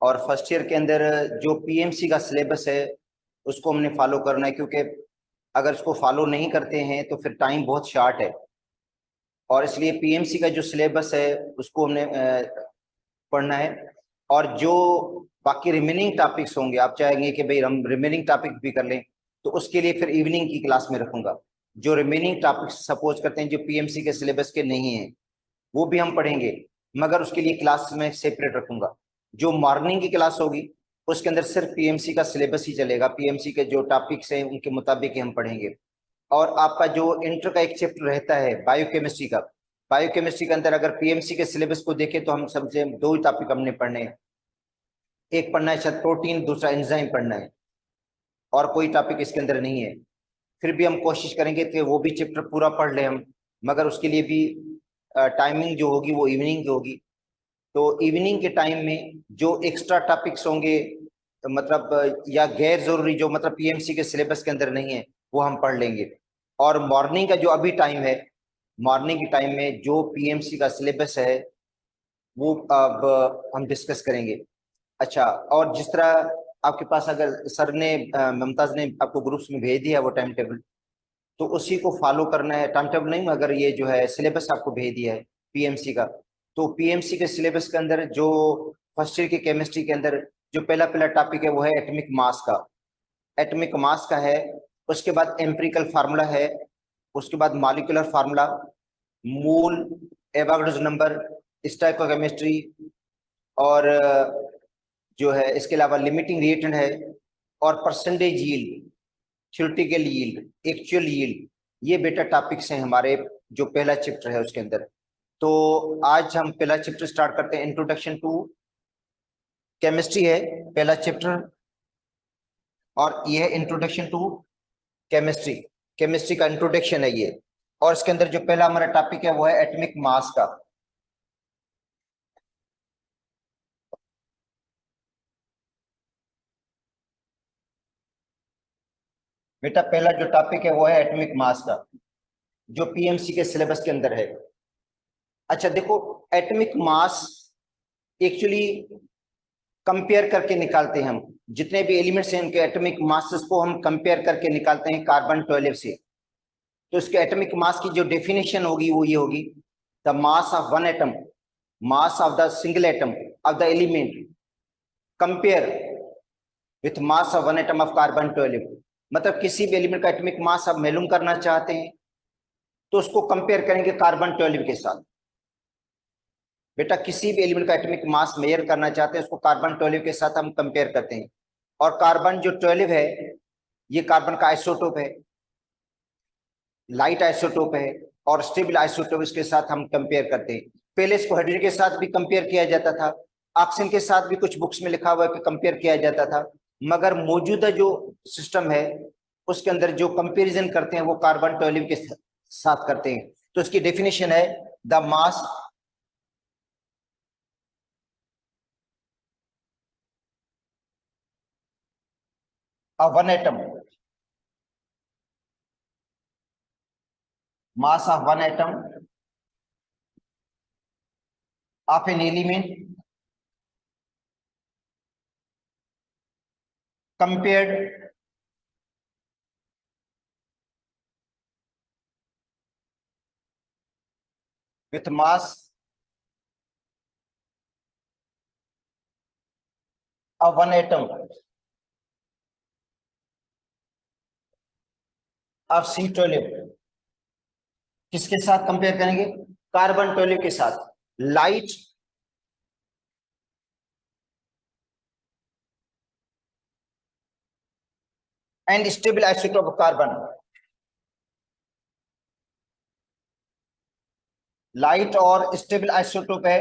और first year के अंदर जो पीएमसी का सिलेबस है उसको हमने फॉलो करना है, क्योंकि अगर इसको फॉलो नहीं करते हैं तो फिर टाइम बहुत शॉर्ट है। और इसलिए पीएमसी का जो सिलेबस है उसको हमने पढ़ना है। और जो बाकी रिमेनिंग टॉपिक्स होंगे, आप चाहेंगे कि भाई हम रिमेनिंग टॉपिक भी कर लें, तो उसके लिए फिर इवनिंग की क्लास में रखूंगा। जो रिमेनिंग टॉपिक्स सपोज करते हैं जो पीएमसी के सिलेबस के नहीं है वो भी हम पढ़ेंगे, मगर उसके लिए क्लास में सेपरेट रखूंगा। जो मॉर्निंग की क्लास होगी उसके अंदर सिर्फ पीएमसी का सिलेबस ही चलेगा, पीएमसी के जो टॉपिक्स हैं उनके मुताबिक ही हम पढ़ेंगे। और आपका जो इंटर का एक चैप्टर रहता है बायोकेमिस्ट्री का, बायोकेमिस्ट्री के अंदर अगर पीएमसी के सिलेबस को देखें तो हम समझे दो ही टॉपिक हमने पढ़ने हैं। एक पढ़ना है शायद प्रोटीन, दूसरा एंजाइम पढ़ना है, और कोई टॉपिक इसके अंदर नहीं है। फिर भी हम कोशिश करेंगे कि वो भी चैप्टर पूरा पढ़ लें हम, मगर उसके लिए भी टाइमिंग जो होगी वो इवनिंग की होगी। तो इवनिंग के टाइम में जो एक्स्ट्रा टॉपिक्स होंगे, मतलब या गैर जरूरी जो मतलब पीएमसी के सिलेबस के अंदर नहीं है, वो हम पढ़ लेंगे। और मॉर्निंग का जो अभी टाइम है, मॉर्निंग के टाइम में जो पीएमसी का सिलेबस है वो अब हम डिस्कस करेंगे। अच्छा, और जिस तरह आपके पास अगर सर ने मुमताज ने आपको ग्रुप्स में भेज दिया वो टाइम टेबल, तो उसी को फॉलो करना है। टाइम टेबल नहीं, अगर ये जो है सिलेबस आपको भेज दिया है पीएमसी का, तो पीएमसी के सिलेबस के अंदर जो फर्स्ट ईयर की केमिस्ट्री के अंदर जो पहला पहला टॉपिक है वो है एटॉमिक मास का। एटॉमिक मास का है, उसके बाद एम्पिरिकल फार्मूला है, उसके बाद मॉलिक्यूलर फार्मूला, मूल, एवोगाड्रोस नंबर, स्टोइकोकेमिस्ट्री, और जो है इसके अलावा लिमिटिंग रिएक्टेंट है, और percentage yield, theoretical yield, actual yield. ये बेटा टॉपिक्स हैं हमारे जो पहला चैप्टर है उसके अंदर। तो आज हम पहला चैप्टर स्टार्ट करते हैं। इंट्रोडक्शन टू केमिस्ट्री है पहला चैप्टर, और ये है इंट्रोडक्शन टू केमिस्ट्री। केमिस्ट्री का इंट्रोडक्शन है ये। और इसके अंदर जो पहला हमारा टॉपिक है वो है एटॉमिक मास का। बेटा पहला जो टॉपिक है वो है एटॉमिक मास का, जो पीएमसी के सिलेबस के अंदर है। अच्छा देखो, एटॉमिक मास एक्चुअली कंपेयर करके निकालते हैं हम। जितने भी एलिमेंट्स हैं उनके एटॉमिक मासेस को हम कंपेयर करके निकालते हैं कार्बन 12 से। तो इसके एटॉमिक मास की जो डेफिनेशन होगी वो ये होगी: the mass of one atom, mass of the single atom of the element compare with mass of one atom of carbon 12। मतलब किसी भी एलिमेंट का एटॉमिक मास आप मालूम करना चाहते हैं तो उसको कंपेयर करेंगे कार्बन 12 के साथ। बेटा किसी भी एलिमेंट का एटॉमिक मास मेजर करना चाहते हैं उसको कार्बन 12 के साथ हम कंपेयर करते हैं। और कार्बन जो 12 है ये कार्बन का आइसोटोप है, लाइट आइसोटोप है, और स्टेबल आइसोटोप इसके साथ हम कंपेयर करते हैं। पहले इसको हाइड्रोजन के साथ भी कंपेयर किया जाता था, ऑक्सीजन के साथ भी कुछ बुक्स में लिखा हुआ है कि कंपेयर किया जाता था, मगर मौजूदा जो सिस्टम है उसके अंदर जो कंपेरिजन करते हैं वो कार्बन 12 के साथ करते हैं। तो इसकी डेफिनेशन है the mass of one atom, mass of one atom of an element compared with mass of one atom of C12। किसके साथ कंपेयर करेंगे? कार्बन 12 के साथ। Light and stable isotope of carbon. Light और स्टेबल आइसोटोप है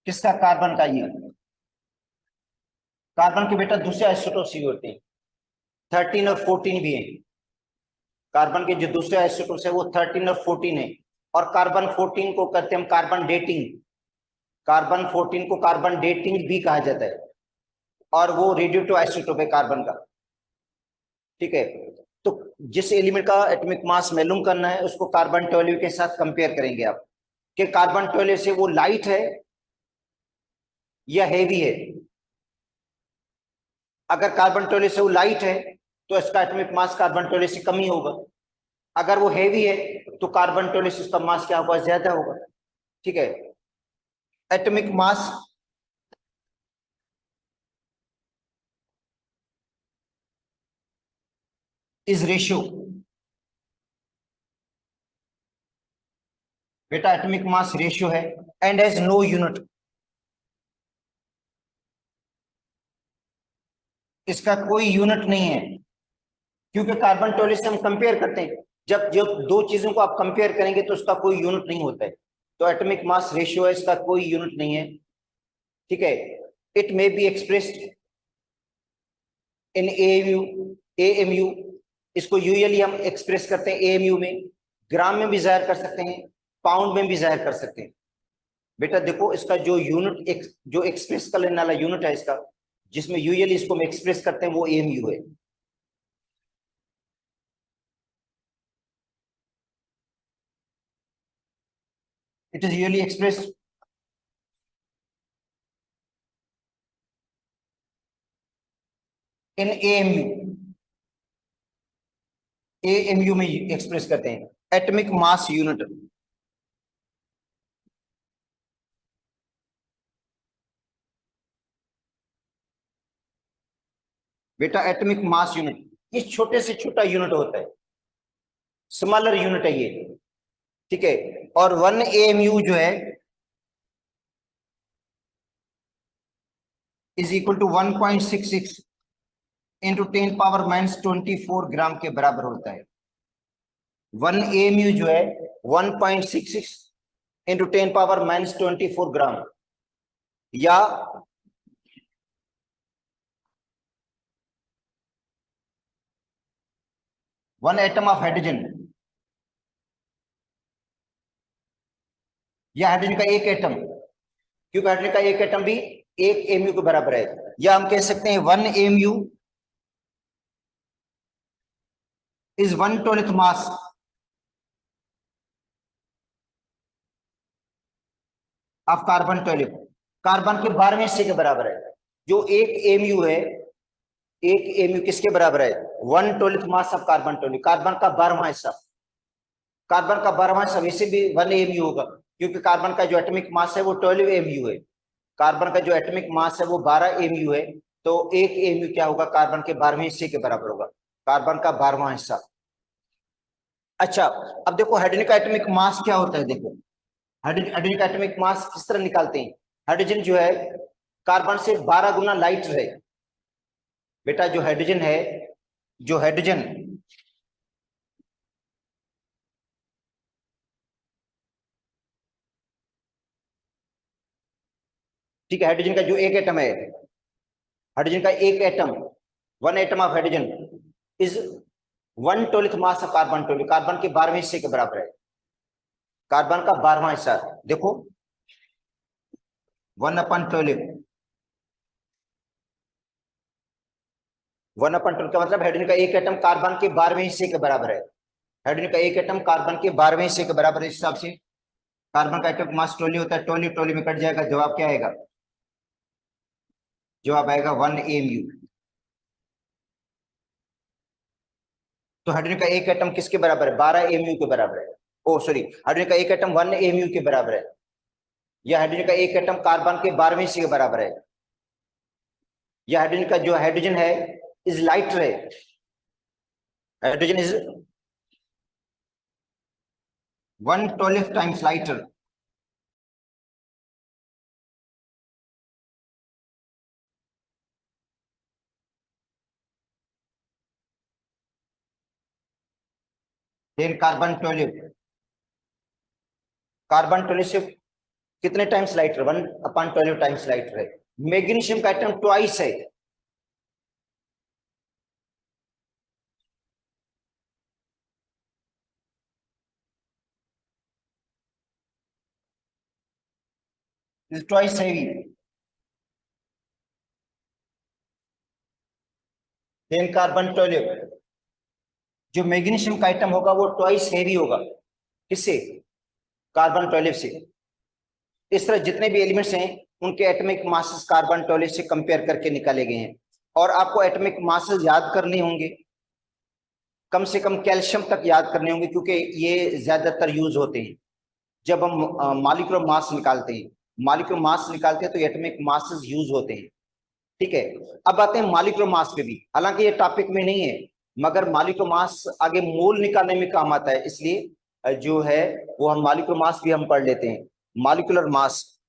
किसका? Carbon का। ये कार्बन के बेटा दूसरे आइसोटोप भी होते हैं, 13 और 14 भी है। कार्बन के जो दूसरे आइसोटोप्स है वो 13 और 14 है। और कार्बन 14 को करते हैं हम कार्बन डेटिंग। कार्बन 14 को कार्बन डेटिंग भी कहा जाता है, और वो रेडियोटिव आइसोटोप है कार्बन का। ठीक है, तो जिस एलिमेंट का एटॉमिक मास मालूम करना है उसको कार्बन 12 के साथ कंपेयर करेंगे आप, कि कार्बन 12 से वो लाइट है या हेवी है। अगर कार्बन 12 से वो लाइट है तो इसका एटॉमिक मास कार्बन 12 से कम ही होगा। अगर वो हेवी है तो कार्बन 12 से उसका मास क्या होगा, ज्यादा होगा। ठीक है, एटॉमिक मास इज रेशियो, बेटा एटॉमिक मास रेशियो है एंड हैज नो यूनिट। इसका कोई यूनिट नहीं है, क्योंकि कार्बन 12 से हम कंपेयर करते हैं। जब जब दो चीजों को आप कंपेयर करेंगे तो उसका कोई यूनिट नहीं होता है। तो एटॉमिक मास रेशियो है, इसका कोई यूनिट नहीं है। ठीक है, it may be expressed in AMU. AMU इसको यूजुअली हम एक्सप्रेस करते हैं एएमयू में, ग्राम में भी जाहिर कर सकते हैं, पाउंड में भी जाहिर कर सकते हैं। बेटा देखो, इसका जो यूनिट जो एक्सप्रेस करने वाला यूनिट है इसका, जिसमें यूजुअली इसको हम एक्सप्रेस करते हैं, वो एएमयू है। It is usually expressed in AMU. AMU में एक्सप्रेस करते हैं, एटॉमिक मास यूनिट। बेटा एटॉमिक मास यूनिट ये छोटे से छोटा यूनिट होता है, स्मॉलर यूनिट है ये। ठीक है, और 1 AMU जो है इज इक्वल टू 1.66 इंटू 10⁻⁻24 ग्राम के बराबर होता है। 1 AMU जो है 1.66 इंटू 10⁻⁻24 ग्राम, या 1 एटम ऑफ हाइड्रोजन, या हाइड्रोजन का एक एटम, क्योंकि हाइड्रोजन का एक एटम भी 1 AMU के बराबर है। या हम कह सकते हैं 1 AMU is 1/12 mass of carbon 12, carbon के 12वें हिस्से के बराबर है। जो 1 AMU है, 1 AMU किसके बराबर है, 1/12 मास ऑफ कार्बन 12, कार्बन का 12वां हिस्सा। कार्बन का 12वां हिस्सा वैसे भी 1 AMU होगा, क्योंकि कार्बन का जो एटॉमिक मास है वो 12 AMU है। कार्बन का जो एटॉमिक मास है वो 12 AMU है, तो 1 AMU क्या होगा, कार्बन के 12वें हिस्से के बराबर होगा, कार्बन का 12वां हिस्सा। अच्छा, अब देखो हाइड्रोजन का एटॉमिक मास क्या होता है। देखो हाइड्रोजन का एटॉमिक मास किस तरह निकालते हैं। हाइड्रोजन जो है कार्बन से 12 गुना लाइटर है। बेटा जो हाइड्रोजन है, जो हाइड्रोजन ठीक है, हाइड्रोजन का जो एक एटम है, हाइड्रोजन का एक atom, 1 atom of hydrogen is 1/12 mass of carbon 12, carbon के 12वें हिस्से के बराबर है। कार्बन का 12वां हिस्सा, देखो 1/12, 1/12 का मतलब हाइड्रोजन का एक एटम कार्बन के 12वें हिस्से के बराबर है। हाइड्रोजन का एक एटम कार्बन के 12वें हिस्से के बराबर है। इस हिसाब से कार्बन का एटॉमिक मास 12 होता है, 12 12 में कट जाएगा, जवाब क्या आएगा, जवाब आएगा 1 AMU। तो हाइड्रोजन का एक एटम किसके बराबर है, 12 AMU के बराबर है। ओ सॉरी, हाइड्रोजन का एक एटम 1 AMU के बराबर है, या हाइड्रोजन का एक एटम कार्बन के 12वें हिस्से के बराबर है, या हाइड्रोजन का जो हाइड्रोजन है इज लाइटर है, hydrogen is 1/12 times lighter. Then carbon 12, carbon 12 से कितने टाइम्स लाइटर, 1/12 टाइम्स लाइटर है। मैग्नीशियम का एटम ट्वाइस है, is twice heavy. Then carbon 12, जो मैग्नीशियम का आइटम होगा वो ट्वाइस हैवी होगा, किससे, कार्बन 12 से। इस तरह जितने भी एलिमेंट्स हैं उनके एटॉमिक मासेस कार्बन 12 से कंपेयर करके निकाले गए हैं। और आपको एटॉमिक मासेस याद करने होंगे, कम से कम कैल्शियम तक याद करने होंगे, क्योंकि ये ज्यादातर यूज होते हैं जब हम मॉलिक्यूलर मास निकालते हैं। मॉलिक्यूलर मास निकालते हैं तो एटॉमिक मासेस यूज होते हैं। ठीक है, अब आते हैं मॉलिक्यूलर मास पे भी, हालांकि ये टॉपिक में नहीं है, मगर मॉलिक्यूलर मास आगे मोल निकालने में काम आता है, इसलिए जो है वो हम मॉलिक्यूलर मास भी हम पढ़ लेते हैं। मॉलिक्यूलर मास,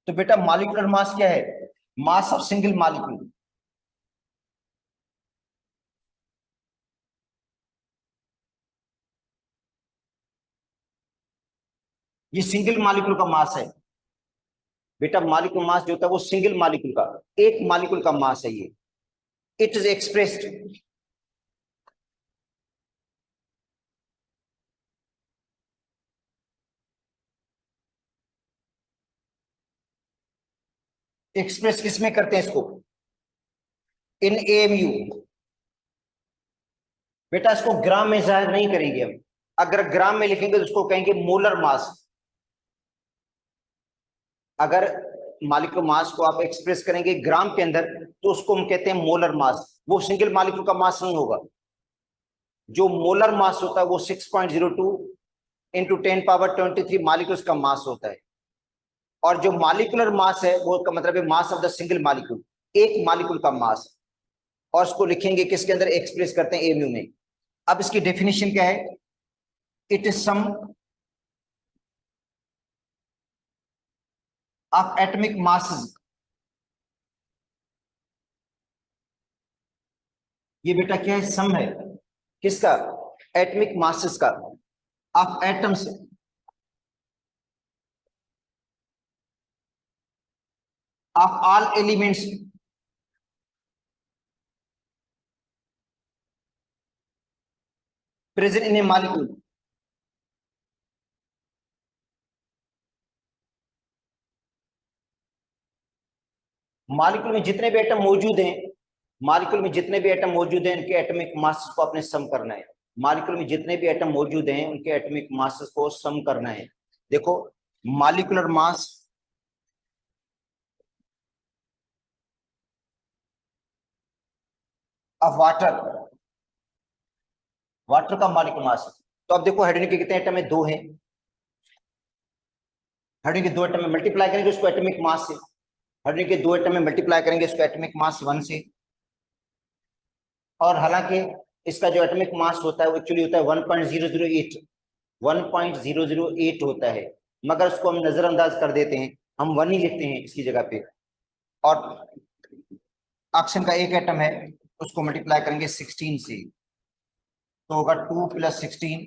तो बेटा मॉलिक्यूलर मास क्या है? Mass of single molecule. ये सिंगल मॉलिक्यूल का मास है बेटा। मॉलिक्यूल मास जो होता है वो सिंगल मॉलिक्यूल का, एक मॉलिक्यूल का मास है ये। इट इज एक्सप्रेस्ड, एक्सप्रेस किसमें करते हैं इसको? इन एएमयू। बेटा इसको ग्राम में जाहिर नहीं करेंगे हम, अगर ग्राम में लिखेंगे तो उसको कहेंगे मोलर मास। अगर मॉलिक्यूलर मास को आप एक्सप्रेस करेंगे ग्राम के अंदर तो उसको हम कहते हैं मोलर मास। वो सिंगल मॉलिक्यूल का मास नहीं होगा। जो मोलर मास होता है वो 6.02 इंटू 10⁻23 मॉलिक्यूल्स का मास होता है। और जो मॉलिक्यूलर मास है वो का मतलब है मास ऑफ द सिंगल मॉलिक्यूल, एक मॉलिक्यूल का मास। और उसको लिखेंगे किसके अंदर? एक्सप्रेस करते हैं एमयू में। अब इसकी डेफिनेशन क्या है? It is sum of atomic masses. ये बेटा क्या है? सम है किसका? एटॉमिक मासेस का, of atoms, of all elements present in a molecule. Molecule में जितने भी एटम मौजूद हैं, मॉलिक्यूल में जितने भी एटम मौजूद हैं उनके एटॉमिक मासेस को आपने सम करना है। मॉलिक्यूल में जितने भी एटम मौजूद हैं उनके एटॉमिक मासेस को सम करना है। देखो, molecular mass of water, water का मॉलिक्यूलर मास। तो अब देखो हाइड्रोजन के कितने एटम है? 2 हैं। हाइड्रोजन के 2 एटम में मल्टीप्लाई करेंगे उसको एटॉमिक मास से। हाइड्रोजन के 2 एटम में मल्टीप्लाई करेंगे उसको एटॉमिक मास 1 से। और हालांकि इसका जो एटॉमिक मास होता है वो एक्चुअली होता है 1.008, 1.008 होता है, मगर उसको हम नजरअंदाज कर देते हैं, हम 1 ही लिखते हैं इसकी जगह पे। और ऑक्सीजन का एक एटम है, उसको मल्टीप्लाई करेंगे 16 से, तो होगा 2 + 16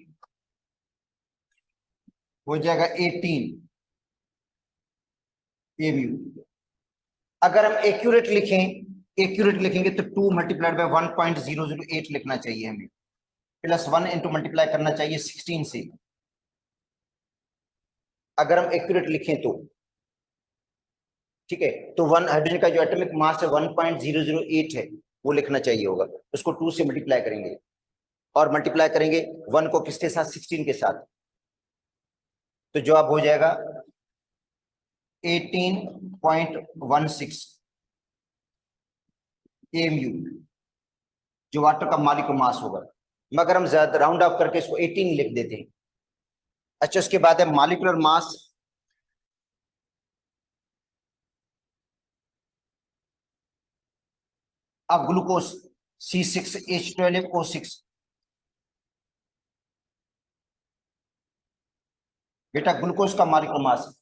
हो जाएगा 18 एमयू। अगर हम एक्यूरेट लिखें, एक्यूरेट लिखेंगे तो 2 × 1.008 लिखना चाहिए हमें, +1 इंटू मल्टीप्लाई करना चाहिए 16 से, अगर हम एक्यूरेट लिखें तो। ठीक है, तो हाइड्रोजन का जो एटॉमिक मास है 1.008 है, वो लिखना चाहिए होगा। उसको 2 से मल्टीप्लाई करेंगे और मल्टीप्लाई करेंगे 1 को किसके साथ? 16 के साथ। तो जवाब हो जाएगा 18.16 एमयू, जो वाटर का मॉलिक्यूलर मास होगा। मगर हम ज्यादा राउंड ऑफ करके इसको 18 लिख देते हैं। अच्छा, उसके बाद है molecular mass of glucose C6H12O6। बेटा ग्लूकोज का मॉलिक्यूलर मास,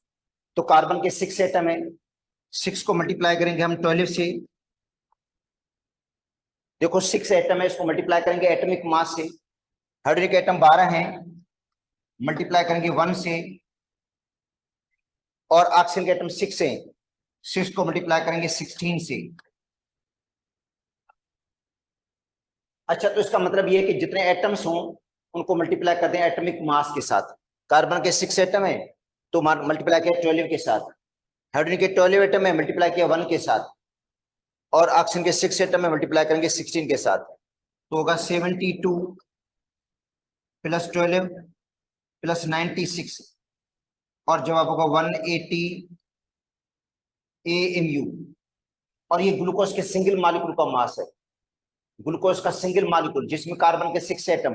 तो कार्बन के 6 एटम है, 6 को मल्टीप्लाई करेंगे हम 12 से। देखो 6 एटम है, इसको मल्टीप्लाई करेंगे एटॉमिक मास से। हाइड्रोजन के एटम 12 हैं, मल्टीप्लाई करेंगे 1 से। और ऑक्सीजन के एटम 6 हैं, 6 को मल्टीप्लाई करेंगे 16 से। अच्छा, तो इसका मतलब ये है कि जितने एटम्स हों उनको मल्टीप्लाई कर दें एटॉमिक मास के साथ। कार्बन के 6 एटम है तो मल्टीप्लाई किया 12 के साथ। हाइड्रोजन के 12 एटम है, मल्टीप्लाई किया 1 के साथ। और ऑक्सीजन के 6 एटम में मल्टीप्लाई करेंगे 16 के साथ। तो होगा 72 प्लस 12 प्लस 96 और जवाब होगा 180 AMU। और ये ग्लूकोज के सिंगल मॉलिक्यूल का मास है, ग्लूकोज का सिंगल मॉलिक्यूल जिसमें कार्बन के 6 एटम,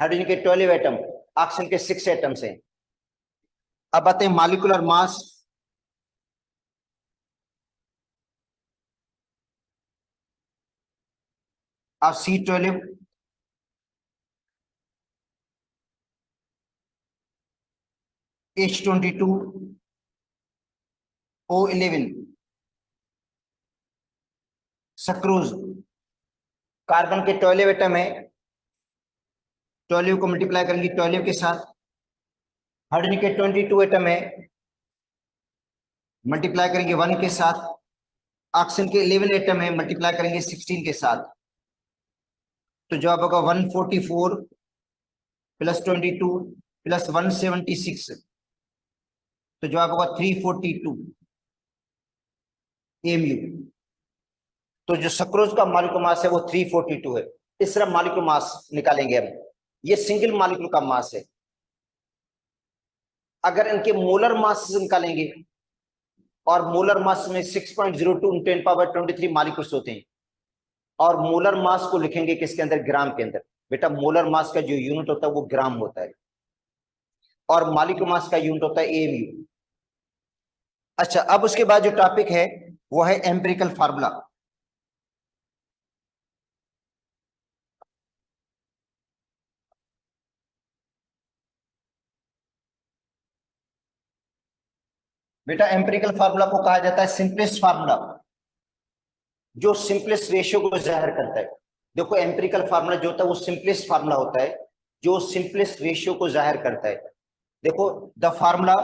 हाइड्रोजन के 12 एटम, ऑक्सीजन के 6 एटम्स हैं। अब आते हैं मॉलिक्यूलर मास। अब C12 H22 O11 sucrose. Carbon के 12 एटम है, 12 को मल्टीप्लाई करेंगे 12 के साथ। हाइड्रोजन के 22 एटम है, मल्टीप्लाई करेंगे 1 के साथ। ऑक्सीजन के 11 एटम है, मल्टीप्लाई करेंगे 16 के साथ। तो जवाब होगा 144 प्लस 22 प्लस 176, तो जवाब होगा 342 AMU। तो जो सक्रोज का मॉलिक्यूलर मास है वो 342 है। इस तरह मॉलिक्यूलर मास निकालेंगे हम, ये सिंगल मॉलिक्यूल का मास है। अगर इनके मोलर मास निकालेंगे, और मोलर मास में 6.02 × 10⁻23 मॉलिक्यूल्स होते हैं, और मोलर मास को लिखेंगे किसके अंदर, ग्राम के अंदर। बेटा मोलर मास का जो यूनिट होता है वो ग्राम होता है, और मॉलिक्यूलर मास का यूनिट होता है AMU। अच्छा, अब उसके बाद जो टॉपिक है वो है एम्पिरिकल फार्मूला। बेटा एम्पिरिकल फार्मूला को कहा जाता है सिंपलेस्ट फार्मूला, जो सिंपलेस्ट रेशियो को जाहिर करता है। देखो एम्पिरिकल फार्मूला जो होता है वो सिंपलेस्ट फार्मूला होता है, जो सिंपलेस्ट रेशियो को जाहिर करता है। देखो the formula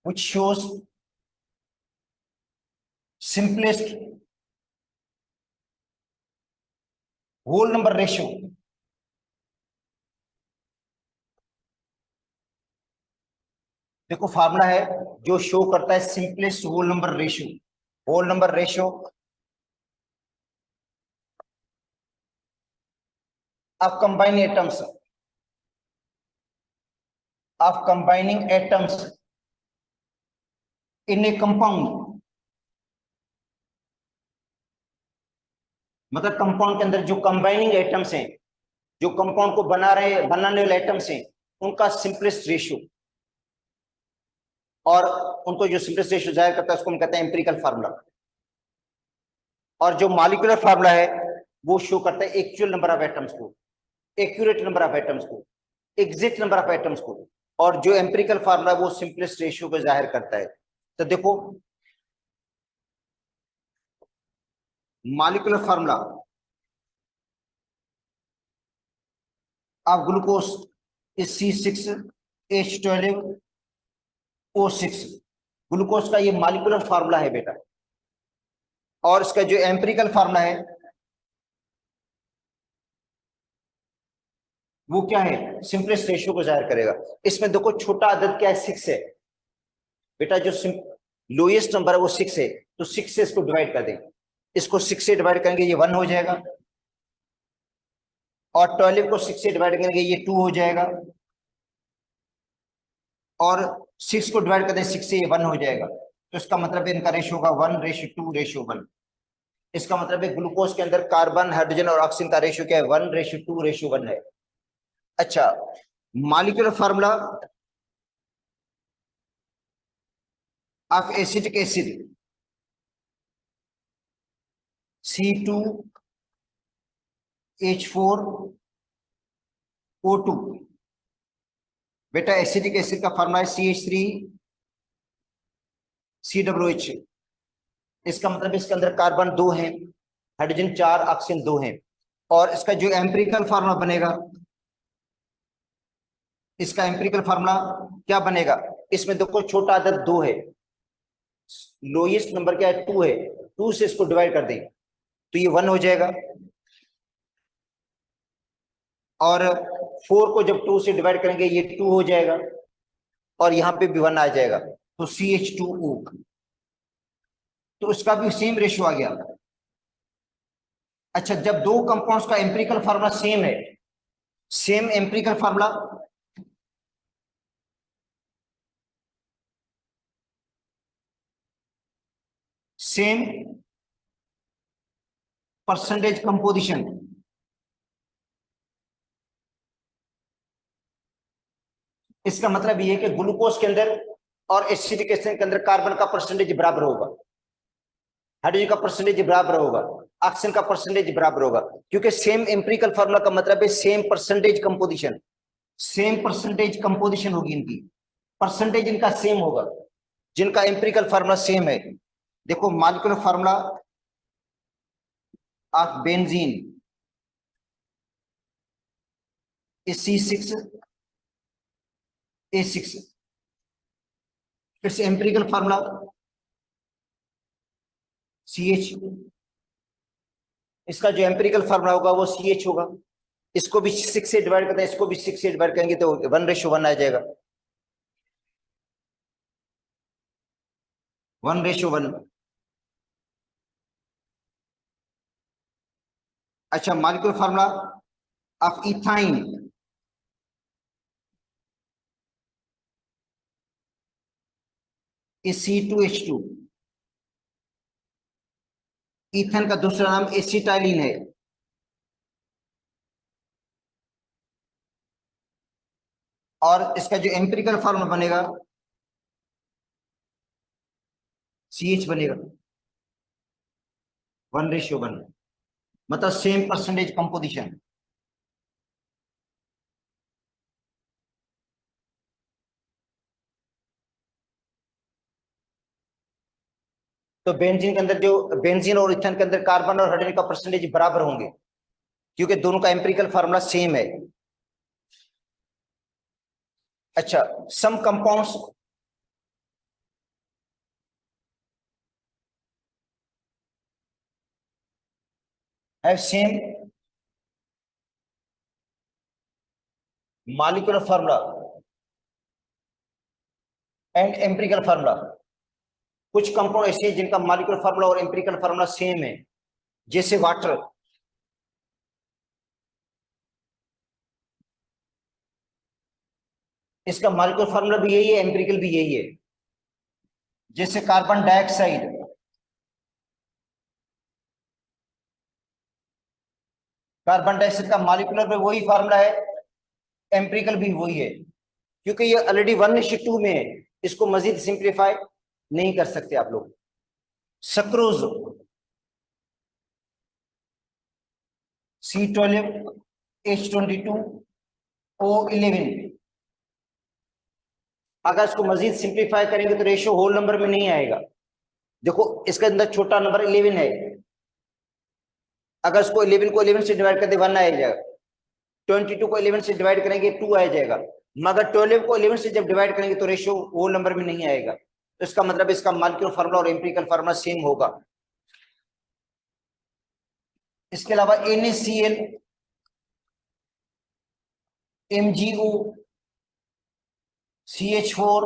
which shows simplest whole number ratio देखो फार्मूला है जो शो करता है simplest whole number ratio. Whole number ratio of combining atoms, of combining atoms in a compound. मतलब कंपाउंड के अंदर जो कंबाइनिंग एटम्स हैं, जो कंपाउंड को बनाने वाले एटम्स हैं, उनका सिंपलेस्ट रेशियो, और उनको जो सिंपलेस्ट रेशियो जाहिर करता है उसको हम कहते हैं एम्पिरिकल फार्मूला। और जो मॉलिक्यूलर फार्मूला है वो शो करता है एक्चुअल नंबर ऑफ एटम्स को, एक्यूरेट नंबर ऑफ एटम्स को, एग्जैक्ट नंबर ऑफ एटम्स को। और जो एम्पिरिकल फार्मूला वो सिंपलेस्ट रेशियो को जाहिर करता है। तो देखो molecular formula of glucose is C6H12O6। Glucose का ये मॉलिक्यूलर फार्मूला है बेटा, और इसका जो एम्पिरिकल फार्मूला है वो क्या है, सिंपलेस्ट रेशियो को जाहिर करेगा। इसमें देखो छोटा अदद क्या है, 6 है बेटा। जो लोएस्ट नंबर है वो 6 है, तो 6 से इसको डिवाइड कर देंगे। इसको 6 से डिवाइड करेंगे ये 1 हो जाएगा, और 12 को 6 से डिवाइड करेंगे ये 2 हो जाएगा, और 6 को डिवाइड कर दें 6 से ये 1 हो जाएगा। तो इसका मतलब है इनका रेशियो होगा 1:2:1। इसका मतलब है ग्लूकोज के अंदर कार्बन, हाइड्रोजन और ऑक्सीजन का रेशियो क्या है, 1:2:1 है। अच्छा, molecular formula of acetic acid C2H4O2। बेटा एसिटिक एसिड का फार्मूला है CH3COOH। इसका मतलब इसके अंदर कार्बन 2 है, हाइड्रोजन 4, ऑक्सीजन 2 है। और इसका जो एम्पिरिकल फार्मूला बनेगा, इसका एम्पिरिकल फार्मूला क्या बनेगा, इसमें देखो छोटा अदद 2 है, लोएस्ट नंबर क्या है 2 है, 2 से इसको डिवाइड कर दें तो ये 1 हो जाएगा, और 4 को जब 2 से डिवाइड करेंगे ये 2 हो जाएगा, और यहाँ पे भी 1 आ जाएगा। तो CH2O, तो इसका भी सेम रेशियो आ गया। अच्छा, जब दो कंपाउंड्स का एम्पिरिकल फार्मूला सेम है, same empirical formula, same percentage composition, इसका मतलब ये है कि ग्लूकोज के अंदर और एसिटिक एसिड के अंदर कार्बन का परसेंटेज बराबर होगा, हाइड्रोजन का परसेंटेज बराबर होगा, ऑक्सीजन का परसेंटेज बराबर होगा, क्योंकि सेम एम्पिरिकल फार्मूला का मतलब है same percentage composition, same percentage composition होगी इनकी, परसेंटेज इनका सेम होगा, जिनका एम्पिरिकल फार्मूला सेम है। देखो molecular formula of benzene is C6H6, it's empirical formula CH, इसका जो एम्पिरिकल फार्मूला होगा वो CH होगा। इसको भी 6 से डिवाइड करते हैं, इसको भी 6 से डिवाइड करेंगे तो 1:1 आ जाएगा, 1:1। अच्छा, molecular formula of ethyne is C2H2, ethane का दूसरा नाम एसिटाइलिन है, और इसका जो एम्पिरिकल फार्मूला बनेगा CH बनेगा, 1:1, मतलब सेम परसेंटेज कंपोजिशन। तो बेंजीन के अंदर जो बेंजीन और इथेन के अंदर कार्बन और हाइड्रोजन का परसेंटेज बराबर होंगे, क्योंकि दोनों का एम्पिरिकल फार्मूला सेम है। अच्छा, some compounds have same molecular formula and empirical formula, कुछ कंपाउंड ऐसे हैं जिनका मॉलिक्यूलर फार्मूला और एम्पिरिकल फार्मूला सेम है, जैसे वाटर, इसका मॉलिक्यूलर फार्मूला भी यही है, एम्पिरिकल भी यही है। जैसे कार्बन डाइऑक्साइड, कार्बन डाइऑक्साइड का मॉलिक्यूलर में वही फार्मूला है, एम्पिरिकल भी वही है, क्योंकि ये ऑलरेडी 1:2 में है, इसको मजीद सिंप्लीफाई नहीं कर सकते आप लोग। सक्रोज C12H22O11, अगर इसको मजीद सिंप्लीफाई करेंगे तो रेशियो होल नंबर में नहीं आएगा। देखो इसके अंदर छोटा नंबर 11 है, अगर इसको 11 को 11 से डिवाइड करते 1 आ जाएगा, 22 को 11 से डिवाइड करेंगे 2 आ जाएगा, मगर 12 को 11 से जब डिवाइड करेंगे तो रेशियो होल नंबर में नहीं आएगा। तो इसका मतलब इसका मॉलिक्यूलर फार्मूला और एम्पिरिकल फार्मूला सेम होगा। इसके अलावा NaCl, MgO, CH4,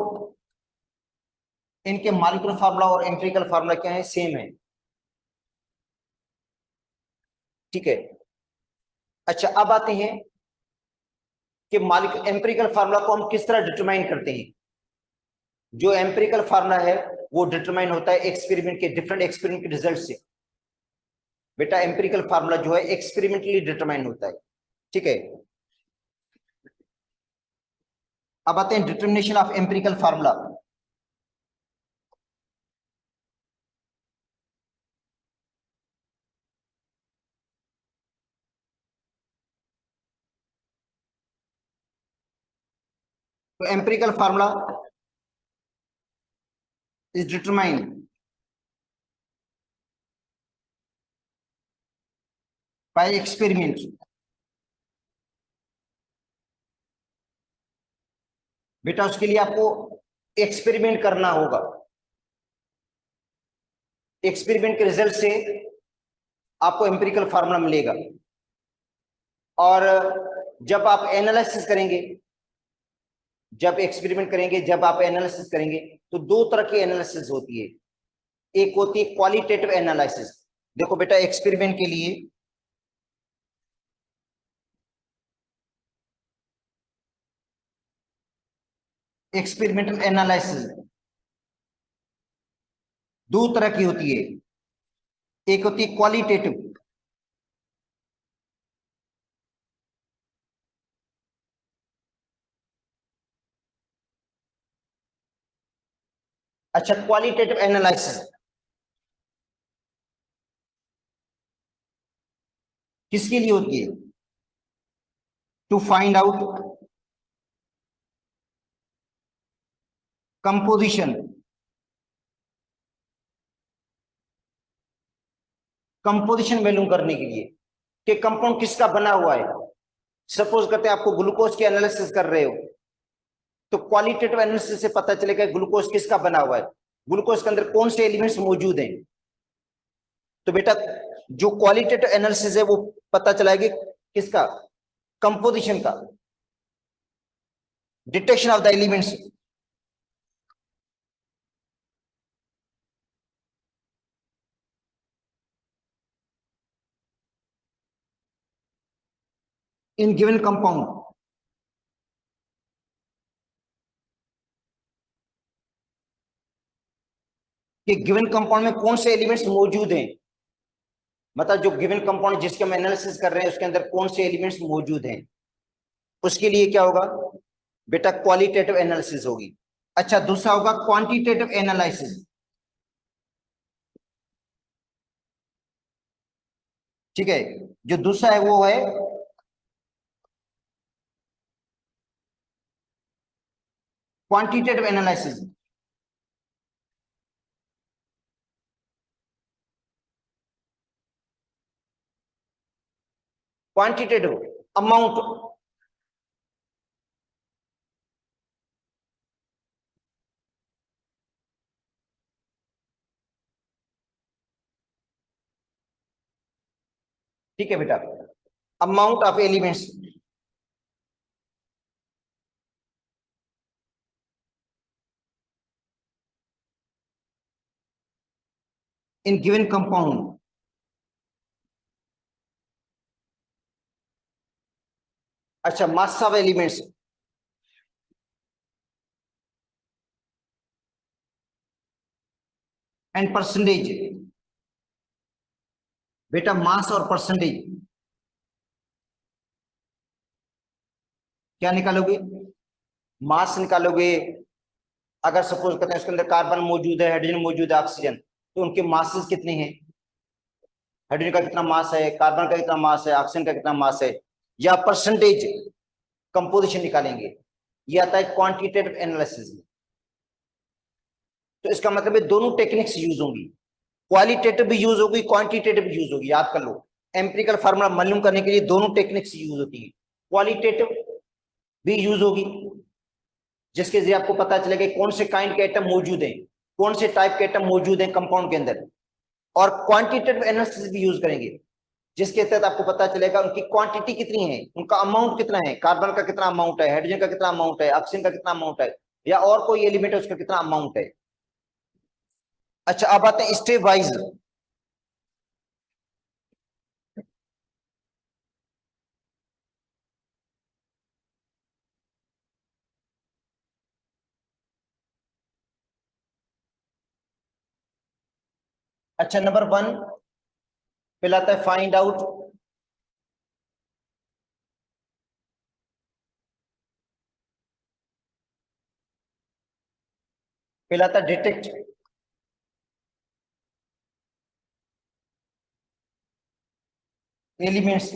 इनके मॉलिक्यूलर फार्मूला और एम्पिरिकल फार्मूला क्या है, सेम है। ठीक है। अच्छा, अब आते हैं कि एम्पिरिकल फार्मूला को हम किस तरह डिटरमाइन करते हैं। जो एम्पिरिकल फार्मूला है वो डिटरमाइन होता है एक्सपेरिमेंट के, डिफरेंट एक्सपेरिमेंट के रिजल्ट से। बेटा एम्पिरिकल फार्मूला जो है एक्सपेरिमेंटली डिटरमाइन होता है। ठीक है, अब आते हैं डिटर्मिनेशन ऑफ एम्पिरिकल फार्मूला। तो empirical formula is determined by experiment. बेटा उसके लिए आपको एक्सपेरिमेंट करना होगा, एक्सपेरिमेंट के रिजल्ट से आपको एम्पिरिकल फार्मूला मिलेगा, और जब आप एनालिसिस करेंगे जब एक्सपेरिमेंट करेंगे, जब आप एनालिसिस करेंगे, तो दो तरह की एनालिसिस होती है। एक होती है क्वालिटेटिव एनालिसिस। देखो बेटा, एक्सपेरिमेंट के लिए एक्सपेरिमेंटल एनालिसिस दो तरह की होती है। एक होती है क्वालिटेटिव, अच्छा क्वालिटेटिव एनालिसिस किसके लिए होती है? To find out composition, composition मालूम करने के लिए कि कंपाउंड किसका बना हुआ है। सपोज करते हैं आपको ग्लूकोज की एनालिसिस कर रहे हो, तो क्वालिटेटिव एनालिसिस से पता चलेगा ग्लूकोज किसका बना हुआ है, ग्लूकोज के अंदर कौन से एलिमेंट्स मौजूद हैं। तो बेटा जो क्वालिटेटिव एनालिसिस है वो पता चलाएगी किसका, कंपोजिशन का, detection of the elements. In given compound, कि गिवन कंपाउंड में कौन से एलिमेंट्स मौजूद हैं, मतलब जो गिवन कंपाउंड जिसके हम एनालिसिस कर रहे हैं उसके अंदर कौन से एलिमेंट्स मौजूद हैं। उसके लिए क्या होगा बेटा, क्वालिटेटिव एनालिसिस होगी। अच्छा दूसरा होगा क्वांटिटेटिव एनालिसिस। ठीक है, जो दूसरा है वो है क्वांटिटेटिव एनालिसिस। क्वांटिटेटिव अमाउंट, ठीक है बेटा, amount of elements. In given compound, अच्छा mass of elements and percentage. बेटा मास और परसेंटेज क्या निकालोगे, मास निकालोगे। अगर सपोज करते हैं उसके अंदर कार्बन मौजूद है, हाइड्रोजन मौजूद है, ऑक्सीजन, तो उनके मासेस कितने हैं, हाइड्रोजन का कितना मास है, कार्बन का कितना मास है, ऑक्सीजन का कितना मास है, या परसेंटेज कंपोजिशन निकालेंगे। ये आता है क्वांटिटेटिव एनालिसिस में। तो इसका मतलब है दोनों टेक्निक्स यूज होंगी, क्वालिटेटिव भी यूज होगी, क्वांटिटेटिव भी यूज होगी। याद कर लो, एम्पिरिकल फार्मूला मालूम करने के लिए दोनों टेक्निक्स यूज होती है। क्वालिटेटिव भी यूज होगी जिसके जरिए आपको पता चलेगा कौन से काइंड के आइटम मौजूद हैं, कौन से टाइप के आइटम मौजूद हैं कंपाउंड के अंदर। और क्वांटिटेटिव एनालिसिस भी यूज करेंगे जिसके तहत आपको पता चलेगा उनकी क्वांटिटी कितनी है, उनका अमाउंट कितना है, कार्बन का कितना अमाउंट है, हाइड्रोजन का कितना अमाउंट है, ऑक्सीजन का कितना अमाउंट है, या और कोई एलिमेंट है उसका कितना अमाउंट है। अच्छा अब आते हैं स्टेप वाइज। अच्छा नंबर वन पहला आता है फाइंड आउट, पहला आता है detect elements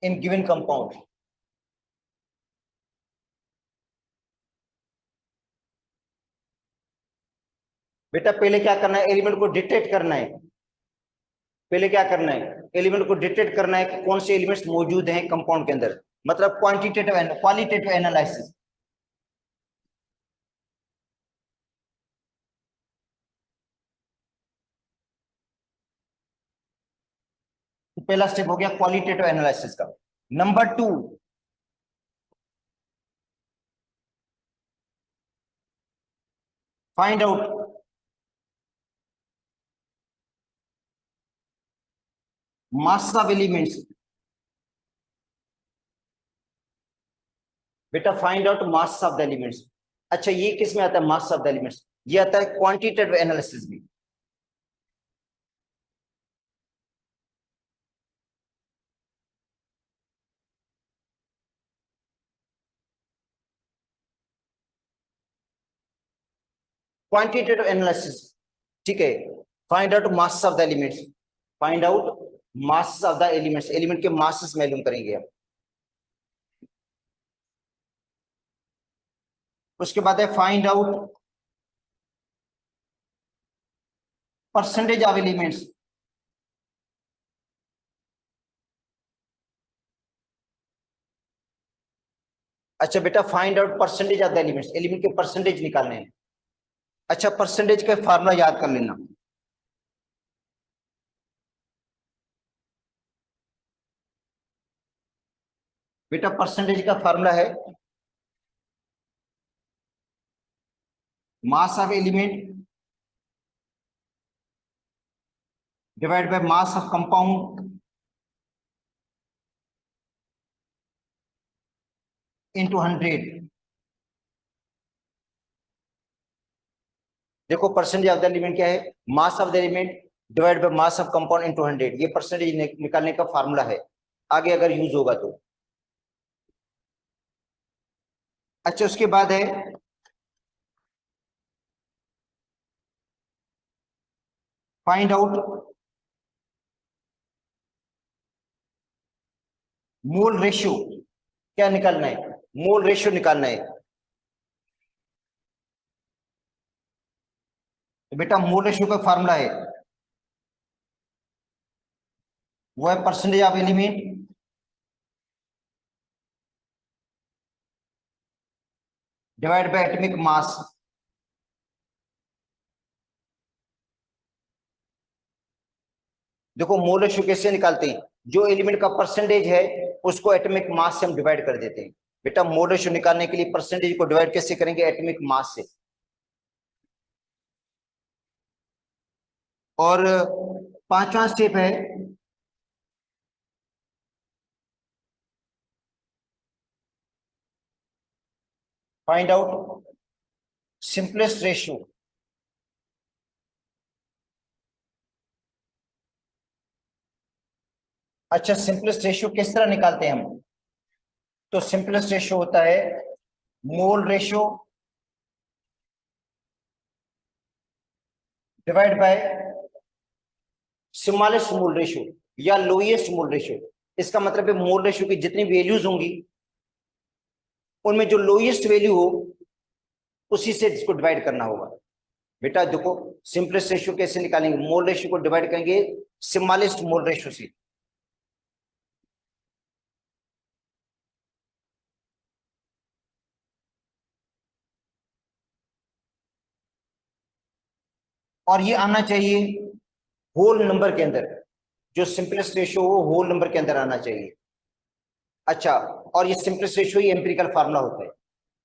in given compound. बेटा पहले क्या करना है, एलिमेंट को डिटेक्ट करना है। पहले क्या करना है, एलिमेंट को डिटेक्ट करना है कि कौन से एलिमेंट्स मौजूद हैं कंपाउंड के अंदर, मतलब क्वांटिटेटिव एंड क्वालिटेटिव एनालिसिस। तो पहला स्टेप हो गया क्वालिटेटिव एनालिसिस का। Number two, find out mass of elements. बेटा find out mass of the elements. अच्छा ये किस में आता है मास ऑफ द एलिमेंट्स? ये आता है क्वांटिटेटिव एनालिसिस में। क्वांटिटेटिव एनालिसिस, ठीक है। Find out mass of the elements, find out mass of the elements, element के मासेस मालूम करेंगे हम। उसके बाद है find out percentage of elements. अच्छा बेटा find out percentage of the elements, element के परसेंटेज निकालने हैं। अच्छा परसेंटेज का फार्मूला याद कर लेना। बेटा परसेंटेज का फार्मूला है mass of element divide by mass of compound into 100। देखो परसेंटेज ऑफ द एलिमेंट क्या है, मास of the element divide by mass of compound into 100। ये परसेंटेज निकालने का फार्मूला है, आगे अगर यूज होगा तो। अच्छा उसके बाद है फाइंड आउट मोल रेशियो। क्या निकालना है? मोल रेशियो निकालना है। तो बेटा मोल रेशियो का फार्मूला है वो है percentage of element divide by atomic mass. देखो मोल रेशियो कैसे निकालते हैं, जो एलिमेंट का परसेंटेज है उसको एटॉमिक मास से हम डिवाइड कर देते हैं। बेटा मोल रेशियो निकालने के लिए परसेंटेज को डिवाइड कैसे करेंगे? एटॉमिक मास से। और पांचवा स्टेप है फाइंड आउट सिंपलेस्ट रेशियो। अच्छा सिंपलेस्ट रेशियो किस तरह निकालते हैं हम? तो सिंपलेस्ट रेशियो होता है mole ratio divide by smallest mole ratio या लोएस्ट मोल रेशियो। इसका मतलब है मोल रेशियो की जितनी वैल्यूज होंगी उनमें जो लोएस्ट वैल्यू हो उसी से इसको डिवाइड करना होगा। बेटा देखो सिंपलेस्ट रेशियो कैसे निकालेंगे, मोल रेशियो को डिवाइड करेंगे स्मॉलेस्ट मोल रेशियो से। और ये आना चाहिए होल नंबर के अंदर, जो सिंपलेस्ट रेशियो हो होल नंबर के अंदर आना चाहिए। अच्छा और ये सिंपलेस्ट रेशियो ही एम्पिरिकल फार्मूला होता है।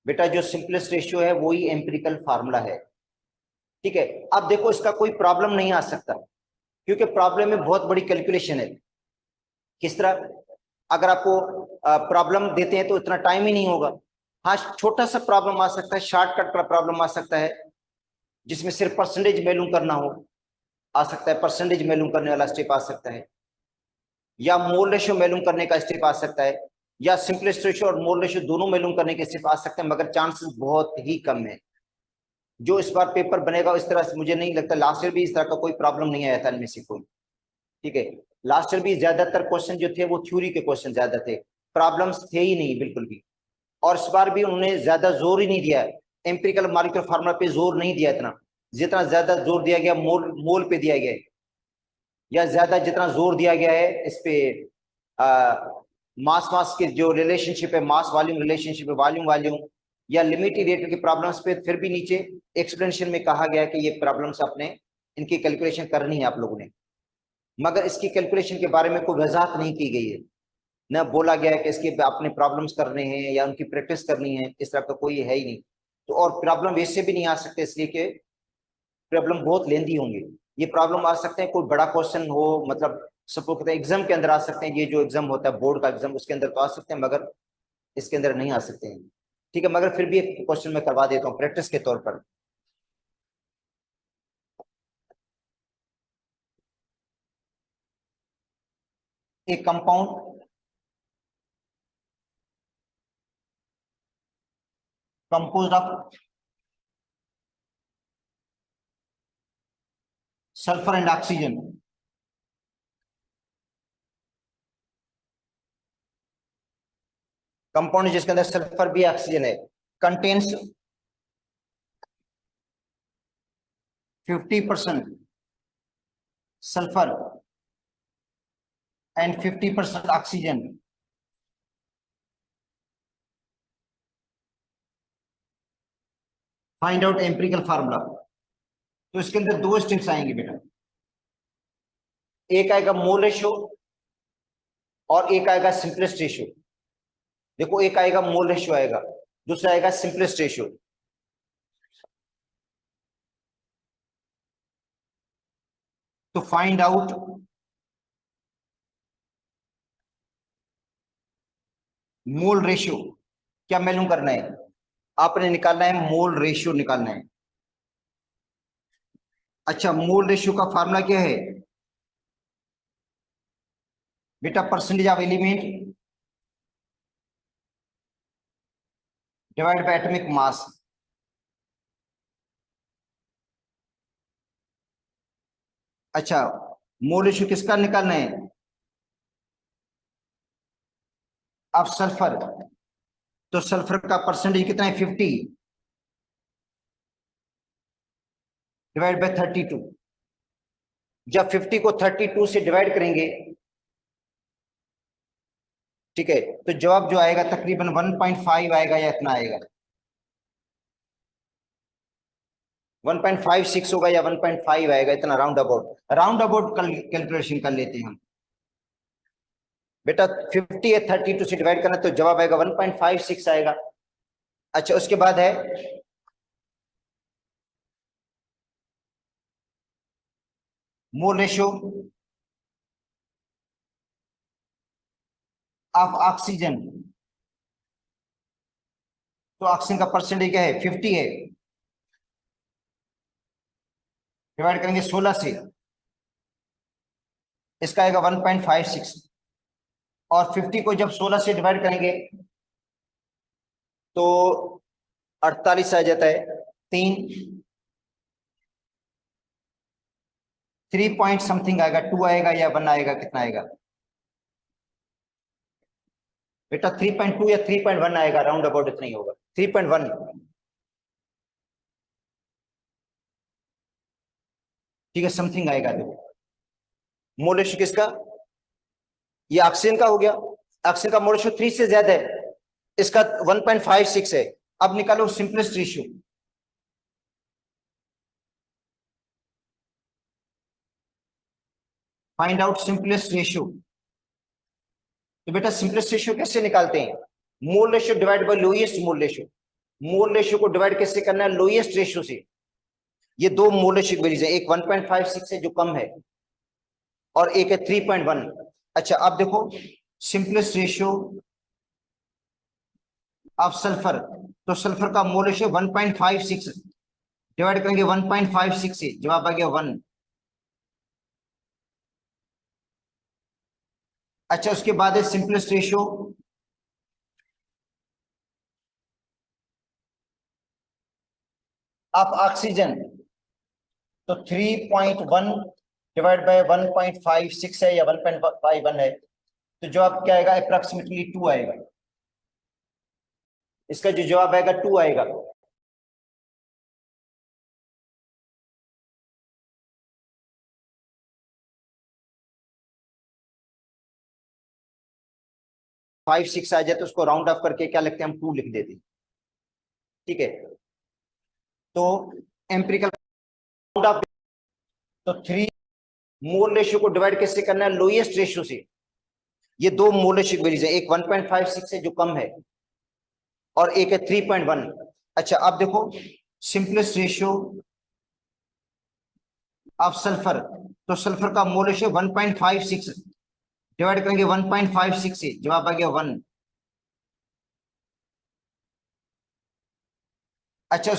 बेटा जो सिंपलेस्ट रेशियो है वो ही एम्पिरिकल फार्मूला है, ठीक है। अब देखो इसका कोई प्रॉब्लम नहीं आ सकता क्योंकि प्रॉब्लम में बहुत बड़ी कैलकुलेशन है। किस तरह? अगर आपको प्रॉब्लम देते हैं तो इतना टाइम ही नहीं होगा। हाँ छोटा सा प्रॉब्लम आ सकता है, शॉर्टकट का प्रॉब्लम आ सकता है जिसमें सिर्फ परसेंटेज मालूम करना हो, आ सकता है परसेंटेज मालूम करने वाला स्टेप आ सकता है, या मोल रेशियो मालूम करने का स्टेप आ सकता है, या सिंपलेस्ट रेशियो और मोल रेशियो दोनों मालूम करने के स्टेप आ सकते हैं, मगर चांसेस बहुत ही कम है। जो इस बार पेपर बनेगा इस तरह से मुझे नहीं लगता, लास्ट ईयर भी इस तरह का कोई प्रॉब्लम नहीं आया था इनमें से कोई, ठीक है। लास्ट ईयर भी ज्यादातर क्वेश्चन जो थे वो थ्योरी के क्वेश्चन ज्यादा थे, प्रॉब्लम्स थे ही नहीं बिल्कुल भी। और इस बार भी उन्होंने ज्यादा जोर ही नहीं दिया, एम्पिरिकल मॉलिक्यूलर फार्मूला पे जोर नहीं दिया इतना, जितना ज्यादा जोर दिया गया मोल मोल पे दिया गया है, या ज्यादा जितना जोर दिया गया है इस पे मास मास की जो रिलेशनशिप है, मास वॉल्यूम रिलेशनशिप है, वॉल्यूम वॉल्यूम या लिमिट इरेटर की प्रॉब्लम्स पे, फिर भी नीचे एक्सप्लेनेशन में कहा गया कि ये प्रॉब्लम्स आपने इनकी कैलकुलेशन करनी है आप लोगों ने, मगर इसकी कैलकुलेशन के बारे में कोई वजाहत नहीं की गई है। न बोला गया है कि इसके आपने प्रॉब्लम्स करने हैं या उनकी प्रैक्टिस करनी है, इस तरह का कोई है ही नहीं। तो और प्रॉब्लम वैसे भी नहीं आ सकते इसलिए कि प्रॉब्लम बहुत लेंदी होंगी। ये प्रॉब्लम आ सकते हैं, कोई बड़ा क्वेश्चन हो, मतलब सपोज करते हैं एग्जाम के अंदर आ सकते हैं, ये जो एग्जाम होता है बोर्ड का एग्जाम उसके अंदर तो आ सकते हैं, मगर इसके अंदर नहीं आ सकते हैं। ठीक है, मगर फिर भी एक क्वेश्चन मैं करवा देता हूँ प्रैक्टिस के तौर पर। एक compound composed of sulphur and oxygen. Compound जिसके अंदर सल्फर भी ऑक्सीजन है, contains 50% sulphur and 50% oxygen. Find out empirical formula. तो इसके अंदर दो स्टेप्स आएंगे बेटा, एक आएगा मोल रेशियो और एक आएगा सिंपलेस्ट रेशियो। देखो, एक आएगा मोल रेशियो आएगा, दूसरा आएगा सिंपलेस्ट रेशियो। तो फाइंड आउट मोल रेशियो। क्या मालूम करना है आपने? निकालना है मोल रेशियो, निकालना है। अच्छा, मोल रेशियो का फार्मूला क्या है बेटा? Percentage of element divide by atomic mass. अच्छा, मोल रेशियो किसका निकालना है? अब सल्फर, तो सल्फर का परसेंटेज कितना है? 50 डिवाइड बाय 32। जब 50 को 32 से डिवाइड करेंगे, ठीक है, तो जवाब जो आएगा तकरीबन 1.5 आएगा या इतना आएगा, 1.56 होगा या 1.5 आएगा, इतना राउंड अबाउट कैलकुलेशन कर लेते हैं हम बेटा। 50 या 32 से डिवाइड करना तो जवाब आएगा 1.56 आएगा। अच्छा, उसके बाद है मोल रेशियो ऑफ ऑक्सीजन। तो ऑक्सीजन का परसेंटेज क्या है? 50 है, डिवाइड करेंगे 16 से, इसका आएगा 1.56। और 50 को जब 16 से डिवाइड करेंगे तो 48 आ जाता है। 3 पॉइंट समथिंग आएगा, 2 आएगा या 1 आएगा, कितना आएगा बेटा? 3.2 या 3.1 आएगा, राउंड अबाउट इतना ही होगा, 3.1। ठीक है, समथिंग आएगा। देखो मोल रेशियो किसका? ये ऑक्सीजन का हो गया। ऑक्सीजन का मोल रेशियो 3 से ज्यादा है, इसका 1.56 है। अब निकालो simplest ratio. Find out simplest ratio. तो बेटा सिंपलेस्ट रेशियो कैसे निकालते हैं? Mole ratio divide by lowest mole ratio. Mole ratio को डिवाइड कैसे करना है? लोएस्ट रेशियो से। ये दो मोल रेशियो वैल्यूज है, एक 1.56 है जो कम है और एक है 3.1। अच्छा, अब देखो सिंपलेस्ट रेशियो ऑफ सल्फर, तो सल्फर का मोल रेशियो 1.56, डिवाइड करेंगे 1.56 से, जवाब आ गया 1। अच्छा, उसके बाद है सिंपलेस्ट रेशियो ऑफ ऑक्सीजन, तो 3.1 डिवाइड बाय 1.56 है या 1.51 है, तो जवाब क्या आएगा? अप्रोक्सीमेटली 2 आएगा। इसका जो जवाब आएगा 2 आएगा। फाइव सिक्स आ जाए तो उसको राउंड ऑफ करके क्या लिखते हैं हम? 2 लिख देते हैं। ठीक है, तो एम्पिरिकल राउंड ऑफ, तो 3 मोल रेशियो को डिवाइड कैसे करना है? लोएस्ट रेशियो से। ये दो मोल रेशियो वैल्यूज है, एक 1.56 है जो कम है और एक है 3.1। अच्छा, अब देखो सिंपलेस्ट रेशियो ऑफ सल्फर, तो सल्फर का मोल रेशियो 1.56 डिवाइड करेंगे 1.56 से, जवाब आ गया 1। अच्छा